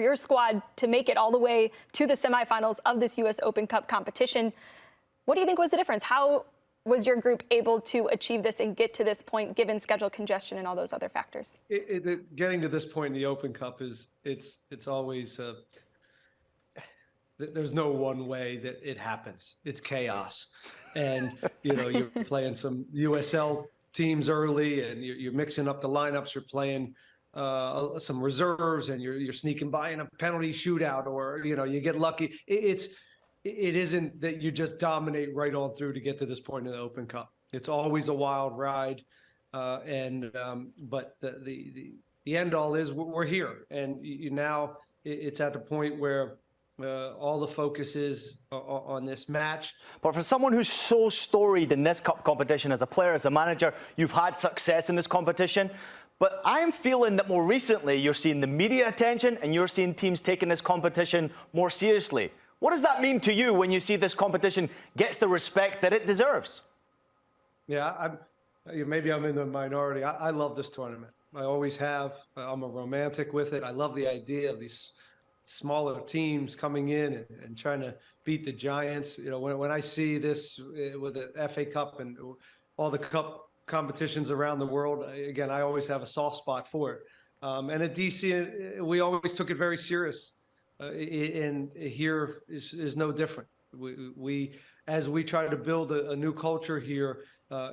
your squad to make it all the way to the semifinals of this US Open Cup competition. What do you think was the difference? How was your group able to achieve this and get to this point, given schedule congestion and all those other factors? Getting to this point in the Open Cup it's always there's no one way that it happens. It's chaos, and you're playing some USL teams early, and you're mixing up the lineups. You're playing some reserves, and you're sneaking by in a penalty shootout, or you get lucky. It isn't that you just dominate right on through to get to this point in the Open Cup. It's always a wild ride, but the end all is we're here, and now it's at the point where all the focus is on this match. But for someone who's so storied in this cup competition as a player, as a manager, you've had success in this competition. But I'm feeling that more recently you're seeing the media attention and you're seeing teams taking this competition more seriously. What does that mean to you when you see this competition gets the respect that it deserves? Yeah, maybe I'm in the minority. I love this tournament. I always have. I'm a romantic with it. I love the idea of these smaller teams coming in and trying to beat the giants. When I see this with the FA Cup and all the cup competitions around the world, again, I always have a soft spot for it. And at DC, we always took it very serious. And here is no different. As we try to build a new culture here,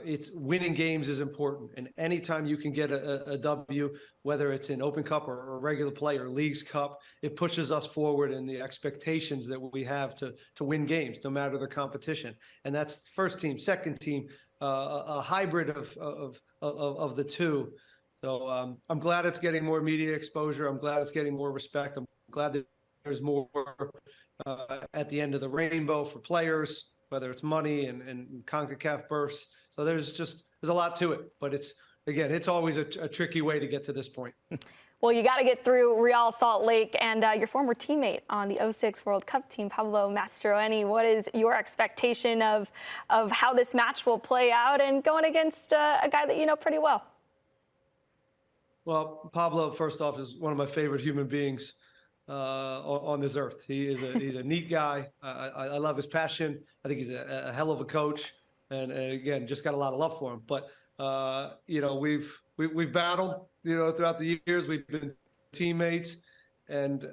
it's winning games is important. And anytime you can get a W, whether it's in Open Cup or regular play or Leagues Cup, it pushes us forward in the expectations that we have to win games, no matter the competition. And that's first team, second team, a hybrid of the two. So I'm glad it's getting more media exposure. I'm glad it's getting more respect. I'm glad that there's more at the end of the rainbow for players, whether it's money and Concacaf bursts. So there's a lot to it, but it's always a tricky way to get to this point. Well, you got to get through Real Salt Lake, and your former teammate on the 06 World Cup team, Pablo Mastroeni. What is your expectation of how this match will play out and going against a guy that you know pretty well? Well, Pablo, first off, is one of my favorite human beings on this earth. He's a neat guy. I love his passion. I think he's a hell of a coach, and again, just got a lot of love for him. But we've battled throughout the years. We've been teammates, and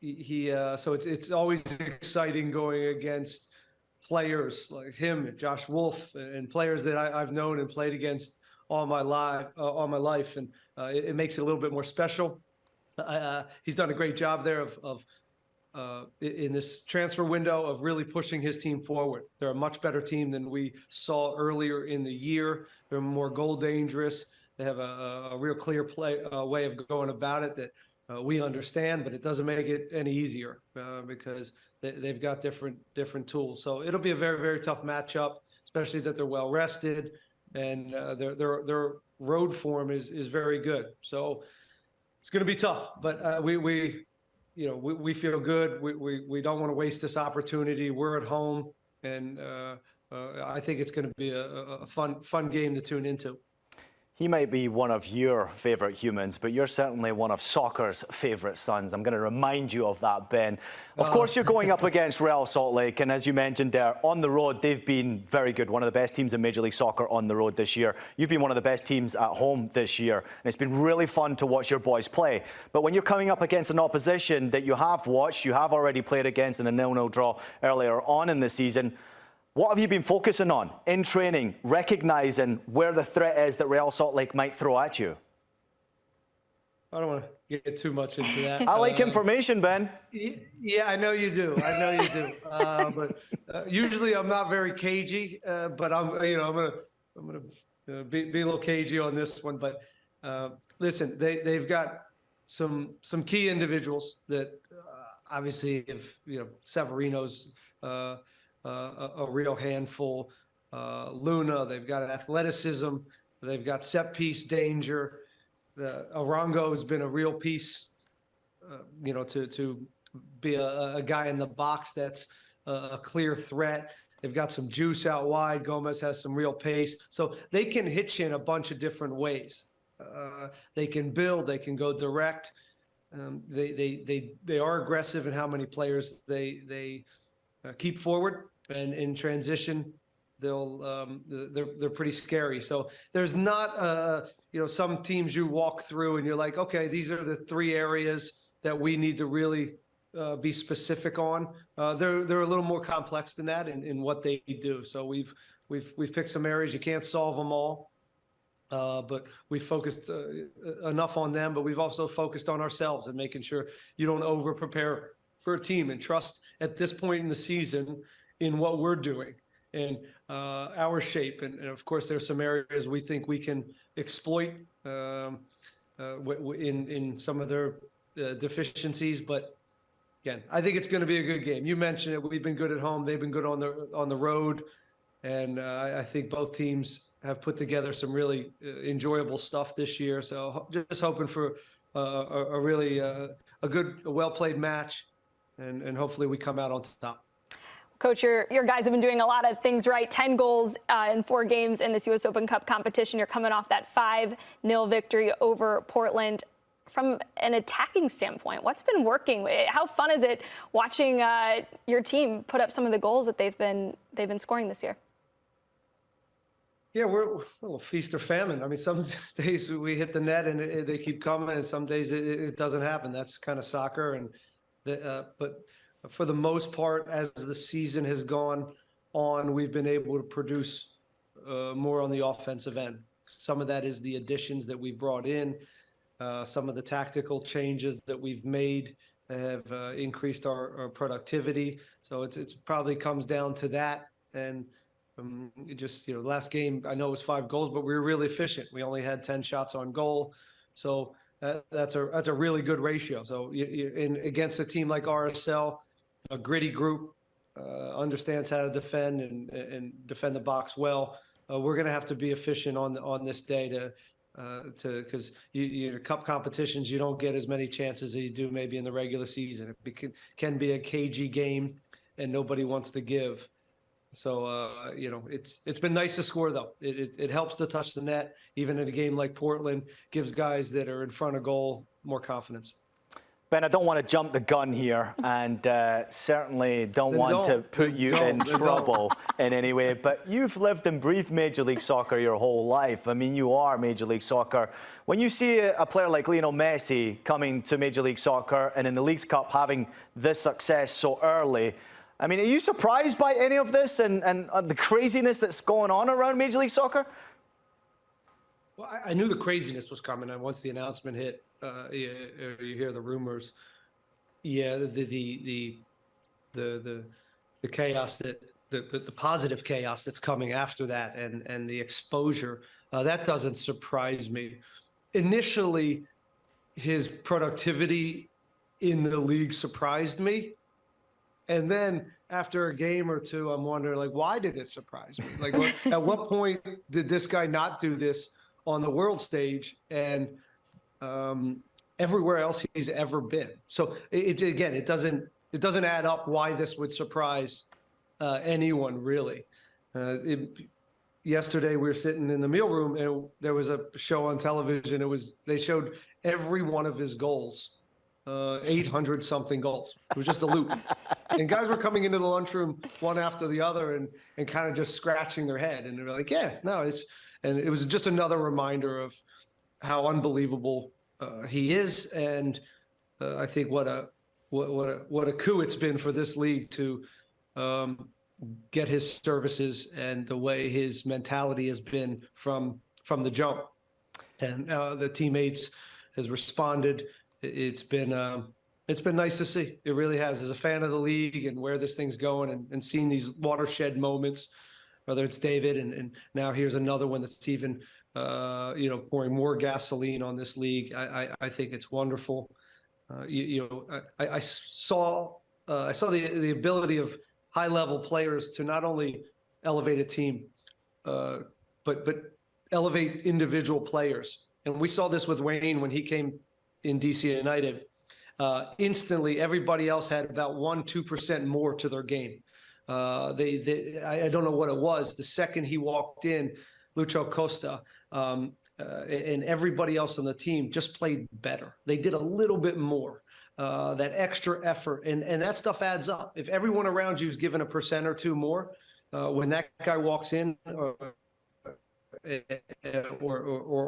so it's always exciting going against players like him and Josh Wolf and players that I've known and played against all my life, and it makes it a little bit more special. He's done a great job there of in this transfer window of really pushing his team forward. They're a much better team than we saw earlier in the year. They're more goal dangerous. They have a real clear way of going about it that we understand, but it doesn't make it any easier because they've got different tools. So it'll be a very, very tough matchup, especially that they're well rested, and their road form is very good. So it's going to be tough, but we feel good. We don't want to waste this opportunity. We're at home, and I think it's going to be a fun game to tune into. He might be one of your favourite humans, but you're certainly one of soccer's favourite sons. I'm going to remind you of that, Ben. Of course, you're going up against Real Salt Lake, and as you mentioned there, on the road, they've been very good. One of the best teams in Major League Soccer on the road this year. You've been one of the best teams at home this year, and it's been really fun to watch your boys play. But when you're coming up against an opposition that you have watched, you have already played against in a 0-0 draw earlier on in the season, what have you been focusing on in training, recognising where the threat is that Real Salt Lake might throw at you? I don't want to get too much into that. I like information, Ben. Yeah, I know you do. But usually I'm not very cagey. But I'm gonna be a little cagey on this one. But listen, they've got some key individuals that obviously, if Severino's a real handful. Luna, they've got athleticism, they've got set piece danger. Arango has been a real piece, to be a guy in the box that's a clear threat. They've got some juice out wide. Gomez has some real pace. So they can hit you in a bunch of different ways. They can build, they can go direct. They are aggressive in how many players they keep forward, and in transition they're pretty scary. So there's not some teams you walk through and you're like, okay, these are the 3 areas that we need to really be specific on. They're a little more complex than that in what they do. So we've picked some areas. You can't solve them all, but we focused enough on them. But we've also focused on ourselves and making sure you don't over prepare for a team, and trust at this point in the season in what we're doing and our shape. And of course, there's some areas we think we can exploit in some of their deficiencies. But again, I think it's going to be a good game. You mentioned it. We've been good at home. They've been good on the road. And I think both teams have put together some really enjoyable stuff this year. So just hoping for a really good, well-played match. And hopefully we come out on top. Coach, your guys have been doing a lot of things right. 10 goals in 4 games in this US Open Cup competition. You're coming off that 5-0 victory over Portland. From an attacking standpoint, what's been working? How fun is it watching your team put up some of the goals that they've been scoring this year? Yeah, we're a little feast or famine. I mean, some days we hit the net and they keep coming, and some days it doesn't happen. That's kind of soccer. And but for the most part, as the season has gone on, we've been able to produce more on the offensive end. Some of that is the additions that we brought in. Some of the tactical changes that we've made have increased our productivity. So it probably comes down to that. And last game, I know it was 5 goals, but we were really efficient. We only had 10 shots on goal. So that's a really good ratio. So against a team like RSL, a gritty group, understands how to defend and defend the box well. We're going to have to be efficient on this day because cup competitions, you don't get as many chances as you do maybe in the regular season. It can be a cagey game and nobody wants to give. So it's been nice to score, though. It helps to touch the net, even in a game like Portland, gives guys that are in front of goal more confidence. Ben, I don't want to jump the gun here, and certainly don't want to put you in trouble in any way, but you've lived and breathed Major League Soccer your whole life. I mean, you are Major League Soccer. When you see a player like Leo Messi coming to Major League Soccer and in the Leagues Cup having this success so early, I mean, are you surprised by any of this and the craziness that's going on around Major League Soccer? Well, I knew the craziness was coming, and once the announcement hit, you hear the rumors. Yeah, the chaos the positive chaos that's coming after that, and the exposure that doesn't surprise me. Initially, his productivity in the league surprised me. And then after a game or two, I'm wondering, like, why did it surprise me? Like, at what point did this guy not do this on the world stage and everywhere else he's ever been? So it doesn't add up why this would surprise anyone, really. Yesterday we were sitting in the meal room and there was a show on television. They showed every one of his goals. 800 something goals. It was just a loop. And guys were coming into the lunchroom one after the other and kind of just scratching their head. And they were like, yeah, no, and it was just another reminder of how unbelievable he is. And I think what a coup it's been for this league to get his services and the way his mentality has been from the jump. And the teammates has responded. It's been nice to see. It really has. As a fan of the league and where this thing's going, and seeing these watershed moments, whether it's David and now here's another one that's even pouring more gasoline on this league. I think it's wonderful. I saw the ability of high-level players to not only elevate a team, but elevate individual players. And we saw this with Wayne when he came in DC United. Instantly, everybody else had about 1-2% more to their game. I don't know what it was. The second he walked in, Lucho Costa, and everybody else on the team just played better. They did a little bit more. That extra effort, and that stuff adds up. If everyone around you is given a % or two more, when that guy walks in or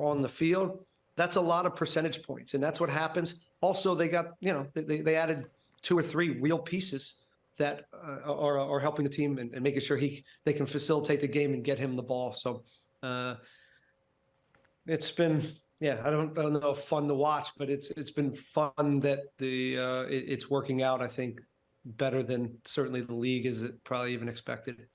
on the field, that's a lot of percentage points, and that's what happens. Also, they got, they added 2 or 3 real pieces that are helping the team and making sure they can facilitate the game and get him the ball. So it's been, I don't know if fun to watch, but it's been fun that it's working out, I think, better than certainly the league is probably even expected.